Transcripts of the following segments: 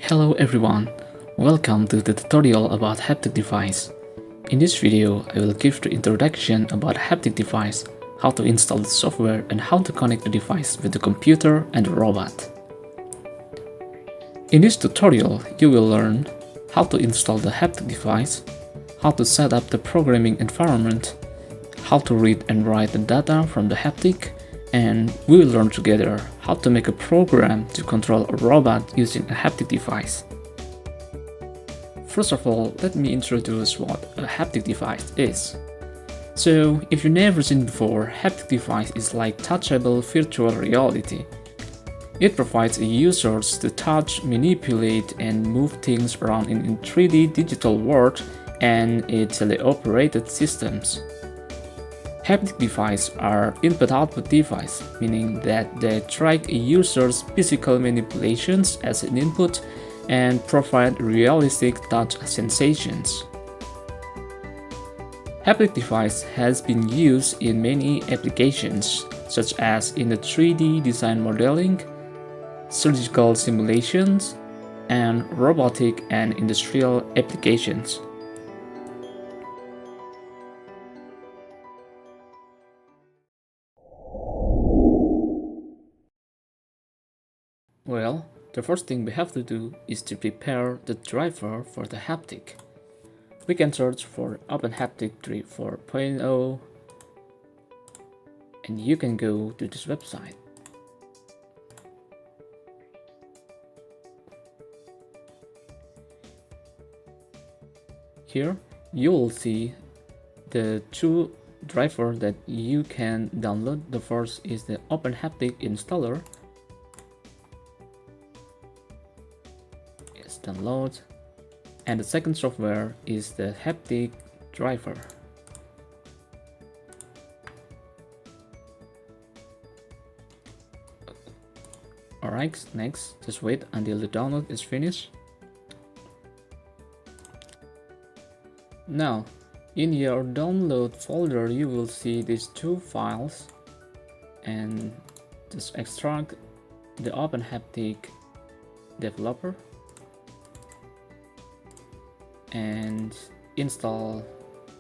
Hello everyone, welcome to the tutorial about haptic device. In this video, I will give the introduction about haptic device, how to install the software and how to connect the device with the computer and the robot. In this tutorial, you will learn how to install the haptic device, how to set up the programming environment, how to read and write the data from the haptic, and we will learn together how to make a program to control a robot using a haptic device. First of all, let me introduce what a haptic device is. So, if you've never seen before, haptic device is like touchable virtual reality. It provides users to touch, manipulate, and move things around in a 3D digital world and a teleoperated systems. Haptic devices are input-output devices, meaning that they track a user's physical manipulations as an input and provide realistic touch sensations. Haptic device has been used in many applications, such as in the 3D design modeling, surgical simulations, and robotic and industrial applications. Well, the first thing we have to do is to prepare the driver for the haptic. We can search for OpenHaptic 3.4.0 and you can go to this website. Here you will see the two drivers that you can download. The first is the OpenHaptic installer. It's download. And the second software is the Haptic driver. Alright, next, just wait until the download is finished. Now, in your download folder, you will see these two files, and just extract the OpenHaptic developer and install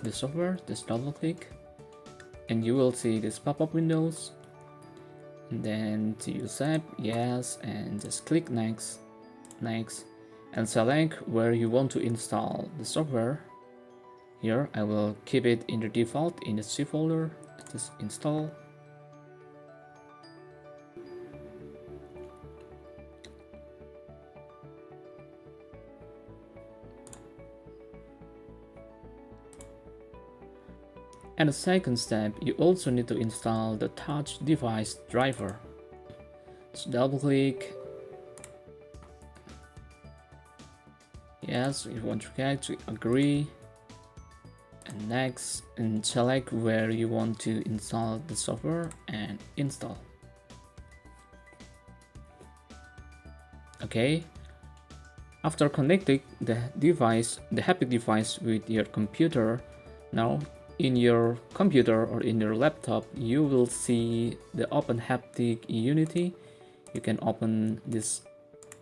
the software. Just double click and you will see this pop-up windows, and then to use app, yes, and just click next and select where you want to install the software. Here I will keep it in the default in the C folder. Just install. And the second step, you also need to install the touch device driver. So double click. Yes, if you want to get to agree. And next, and select where you want to install the software and install. Okay. After connecting the device, the haptic device with your computer, now in your computer or in your laptop, you will see the OpenHaptic Unity. You can open this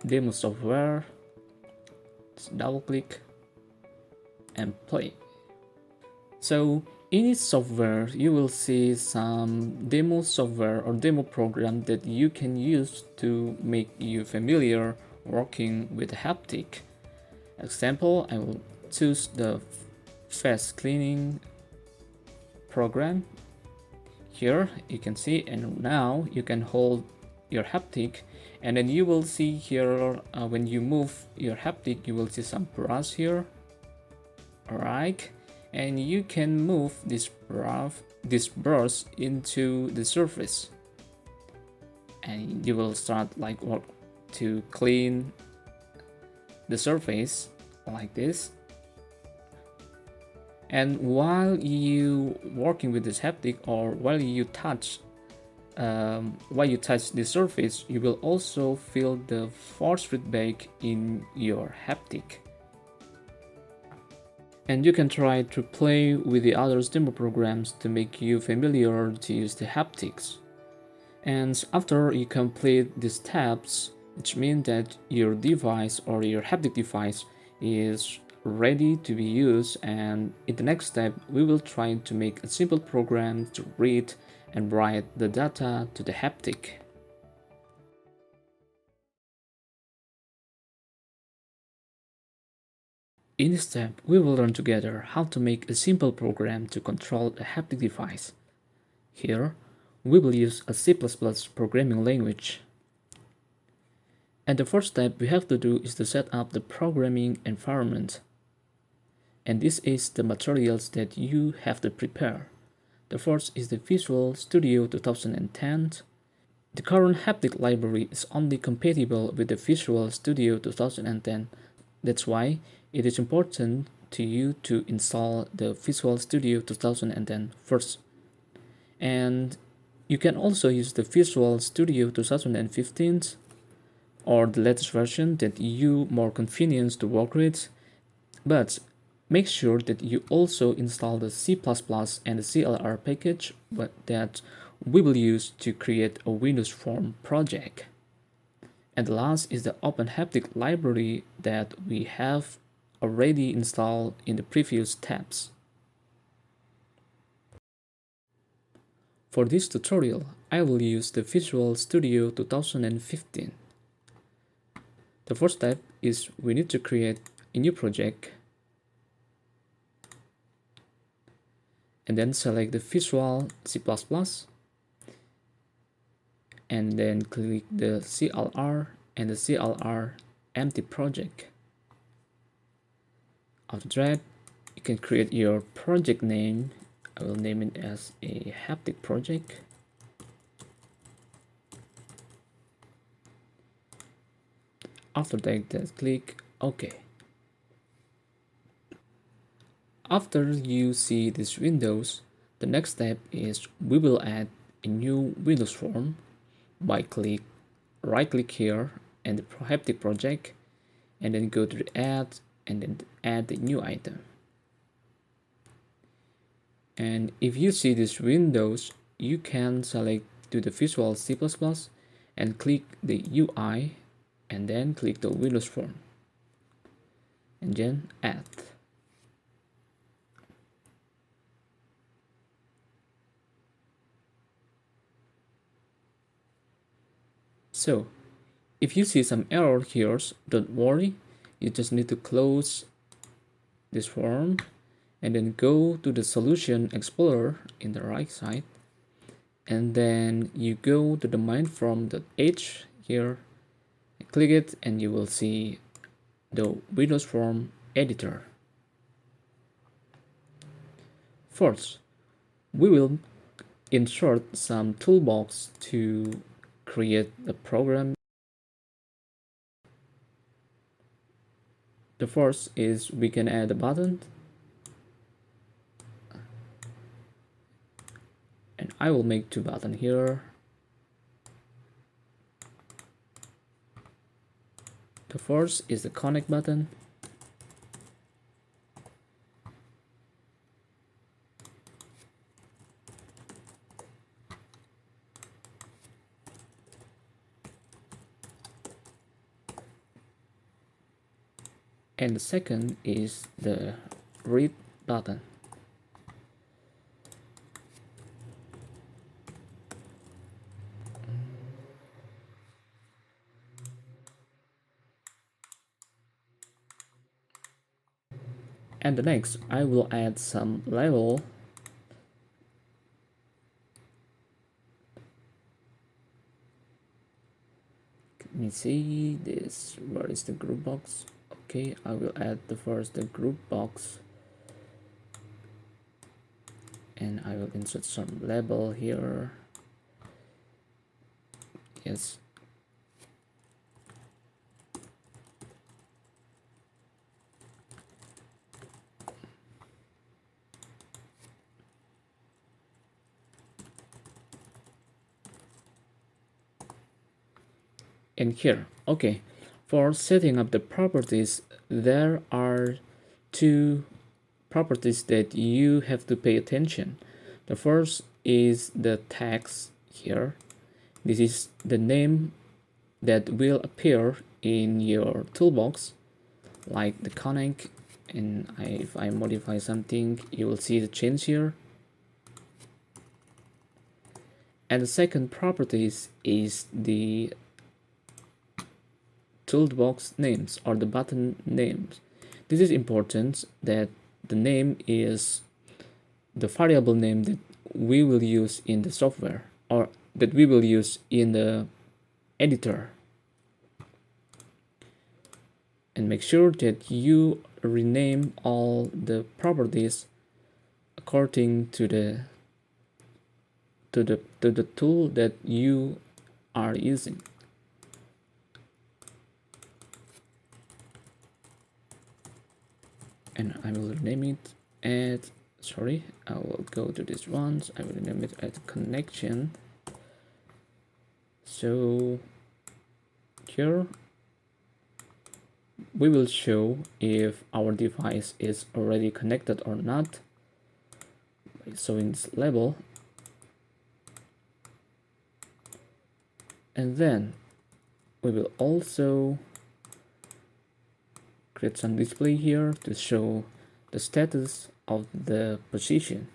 demo software. Just double click and play. So in this software, you will see some demo software or demo program that you can use to make you familiar working with haptic. Example, I will choose the face cleaning program. Here you can see, and now you can hold your haptic, and then you will see here when you move your haptic, you will see some brush here. Alright, and you can move this brush into the surface, and you will start like work to clean the surface like this. And while you working with this haptic, or while you touch the surface, you will also feel the force feedback in your haptic. And you can try to play with the other demo programs to make you familiar to use the haptics. And after you complete these steps, which means that your device or your haptic device is ready to be used, and in the next step we will try to make a simple program to read and write the data to the haptic. In this step we will learn together how to make a simple program to control a haptic device. Here we will use a C++ programming language. And the first step we have to do is to set up the programming environment. And this is the materials that you have to prepare. The first is the Visual Studio 2010. The current haptic library is only compatible with the Visual Studio 2010. That's why it is important to you to install the Visual Studio 2010 first. And you can also use the Visual Studio 2015 or the latest version that you more convenient to work with, but make sure that you also install the C++ and the CLR package that we will use to create a Windows Form project. And the last is the Open Haptic library that we have already installed in the previous tabs. For this tutorial, I will use the Visual Studio 2015. The first step is we need to create a new project and then select the Visual C++ and then click the CLR and the CLR empty project. After that, you can create your project name. I will name it as a haptic project. After that, click OK. After you see these windows, the next step is we will add a new Windows form by right click here and the haptic project, and then go to the add and then add the new item. And if you see these windows, you can select to the Visual C++ and click the UI and then click the Windows form and then add. So if you see some error here, don't worry, you just need to close this form and then go to the Solution Explorer in the right side, and then you go to the mainframe.h here, click it, and you will see the Windows Form editor. First, we will insert some toolbox to create the program. The first is we can add a button, and I will make 2 buttons here. The first is the connect button, and the second is the read button. And the next, I will add some label. Let me see this. Where is the group box? Okay, I will add the group box, and I will insert some label here. Yes. And here, okay, for setting up the properties, there are 2 properties that you have to pay attention. The first is the text here. This is the name that will appear in your toolbox, like the connect, and if I modify something, you will see the change here. And the second properties is the toolbox names or the button names. This is important that the name is the variable name that we will use in the software or that we will use in the editor. And make sure that you rename all the properties according to the tool that you are using. And I will rename it at, sorry, I will go to this ones. I will rename it at connection. So here we will show if our device is already connected or not by showing this label. And then we will also create some display here to show the status of the position.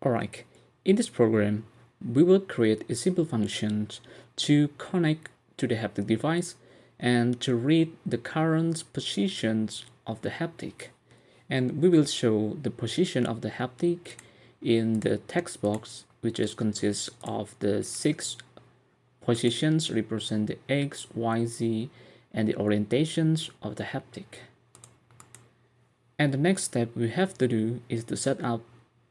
Alright, in this program, we will create a simple function to connect to the haptic device and to read the current positions of the haptic. And we will show the position of the haptic in the text box, which consists of the 6 positions represent the X, Y, Z, and the orientations of the haptic. And the next step we have to do is to set up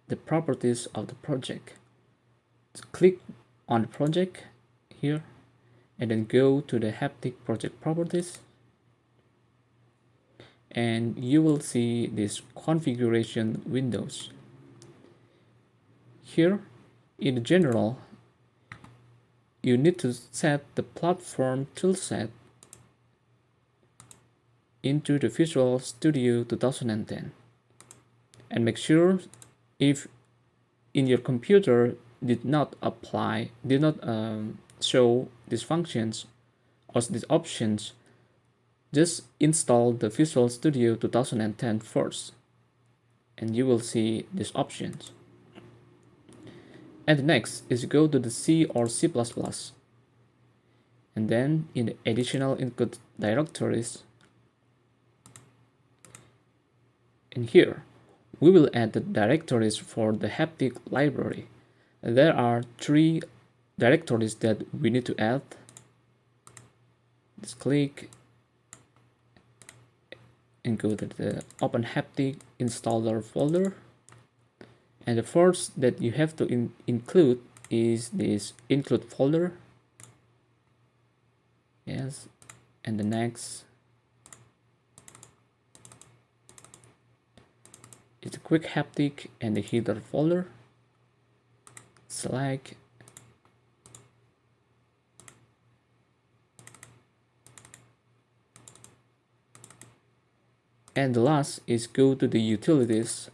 the properties of the project. So click on the project here and then go to the haptic project properties, and you will see this configuration windows. Here in the general, you need to set the platform toolset into the Visual Studio 2010 and make sure if in your computer did not show these functions or these options, just install the Visual Studio 2010 first and you will see these options. And next is go to the C or C++ and then in the additional input directories And here, we will add the directories for the Haptic library. There are 3 directories that we need to add. Just click and go to the Open Haptic installer folder. And the first that you have to include is this include folder. Yes, and the next is the quick haptic and the header folder. Select and the last is go to the utilities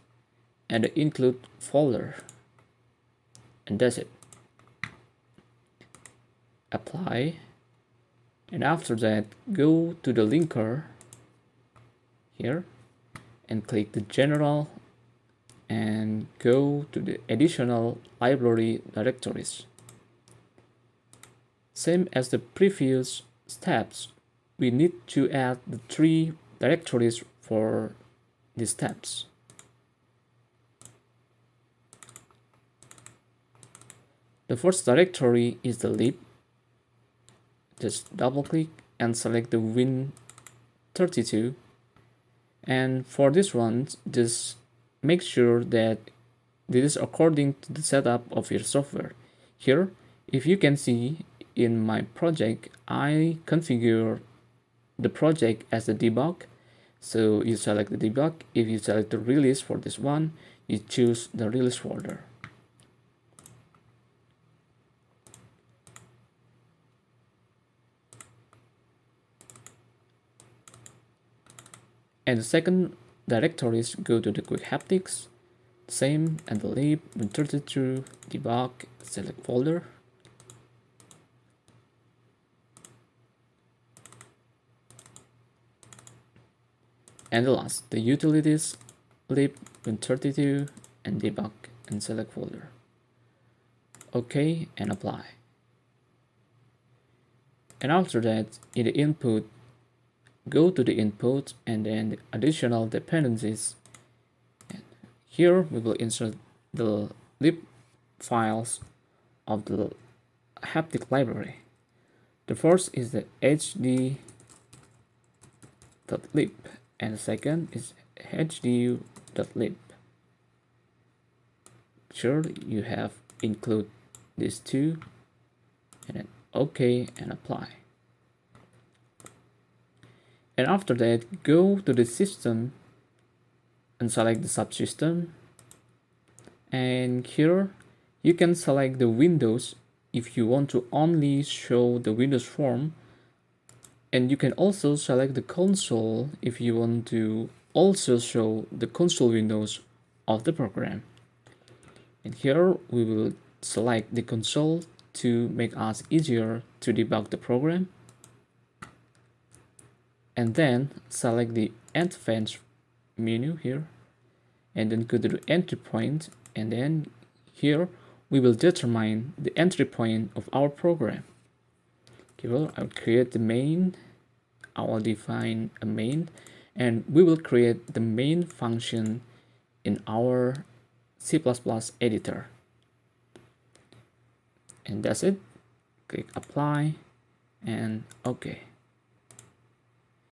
and the include folder, and that's it. Apply, and after that go to the linker here and click the general and go to the additional library directories. Same as the previous steps, we need to add the 3 directories for these steps. The first directory is the lib. Just double click and select the Win32. And for this one, just make sure that this is according to the setup of your software. Here, if you can see in my project, I configure the project as a debug. So you select the debug. If you select the release for this one, you choose the release folder. And the second directories go to the quick haptics, same, and the lib, Win32, debug, select folder. And the last, the utilities, lib, Win32, and debug, and select folder. OK, and apply. And after that, in the input, go to the input and then the additional dependencies. And here we will insert the lib files of the Haptic library. The first is the hd.lib and the second is hdu.lib. Sure you have include these 2 and then OK and apply. And after that, go to the system and select the subsystem. And here you can select the Windows if you want to only show the Windows form. And you can also select the console if you want to also show the console windows of the program. And here we will select the console to make us easier to debug the program. And then select the advanced menu here and then go to the entry point, and then here we will determine the entry point of our program. Okay, well, I'll create the main, I will define a main, and we will create the main function in our C++ editor. And that's it. Click apply and OK.